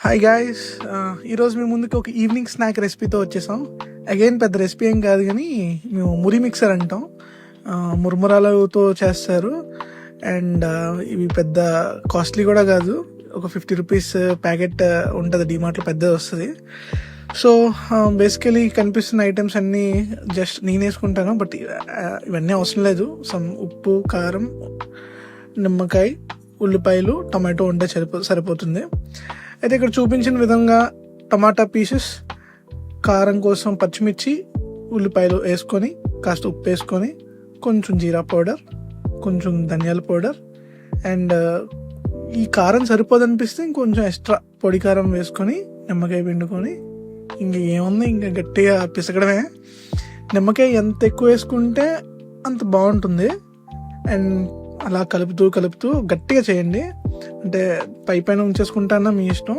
Hi guys, ఈరోజు మేము ముందుకు ఒక ఈవినింగ్ స్నాక్ రెసిపీతో వచ్చేసాం. అగైన్ పెద్ద రెసిపీ ఏం కాదు కానీ మేము మురి మిక్సర్ అంటాం. మురుమురాలతో చేస్తారు అండ్ ఇవి పెద్ద కాస్ట్లీ కూడా కాదు. ఒక 50 రూపీస్ ప్యాకెట్ ఉంటుంది, డిమార్ట్లో పెద్దది వస్తుంది. సో బేసికలీ కనిపిస్తున్న ఐటమ్స్ అన్నీ జస్ట్ నేను వేసుకుంటాను, బట్ ఇవన్నీ అవసరం లేదు. సమ్ ఉప్పు, కారం, నిమ్మకాయ, ఉల్లిపాయలు, టమాటో ఉంటే సరిపోతుంది. అయితే ఇక్కడ చూపించిన విధంగా టమాటా పీసెస్, కారం కోసం పచ్చిమిర్చి, ఉల్లిపాయలు వేసుకొని, కాస్త ఉప్పు వేసుకొని, కొంచెం జీరా పౌడర్, కొంచెం ధనియాల పౌడర్ అండ్ ఈ కారం సరిపోదనిపిస్తే ఇంకొంచెం ఎక్స్ట్రా పొడి కారం వేసుకొని, నిమ్మకాయ పిండుకొని, ఇంక ఏముంది ఇంకా గట్టిగా పిసకడమే. నిమ్మకాయ ఎంత ఎక్కువ వేసుకుంటే అంత బాగుంటుంది. అండ్ అలా కలుపుతూ గట్టిగా చేయండి. అంటే పైన ఉంచేసుకుంటానా మీ ఇష్టం.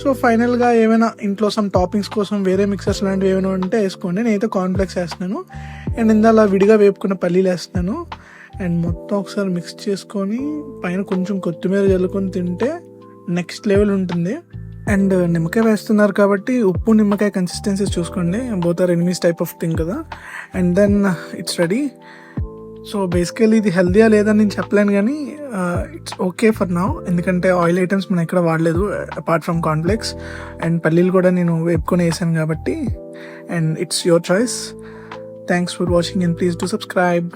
సో ఫైనల్గా ఏమైనా ఇంట్లో సమ్ టాపింగ్స్ కోసం వేరే మిక్సర్స్ లాంటివి ఏమైనా ఉంటే వేసుకోండి. నేనైతే కార్న్ఫ్లెక్స్ వేస్తున్నాను అండ్ ఇందాక విడిగా వేపుకున్న పల్లీలు వేస్తున్నాను. అండ్ మొత్తం ఒకసారి మిక్స్ చేసుకొని పైన కొంచెం కొత్తిమీర జల్లుకొని తింటే నెక్స్ట్ లెవెల్ ఉంటుంది. అండ్ నిమ్మకాయ వేస్తున్నారు కాబట్టి ఉప్పు నిమ్మకాయ కన్సిస్టెన్సీ చూసుకోండి. Both are enemies type of thing కదా. And then it's ready. So basically ఇది హెల్దీయా లేదని నేను చెప్పలేను కానీ ఇట్స్ ఓకే ఫర్ నౌ. ఎందుకంటే ఆయిల్ ఐటమ్స్ మనం ఎక్కడ వాడలేదు అపార్ట్ ఫ్రమ్ కార్న్ఫ్లెక్స్. అండ్ పల్లీలు కూడా నేను వేపుకొని వేసాను కాబట్టి. And it's your choice. Thanks for watching and please do subscribe.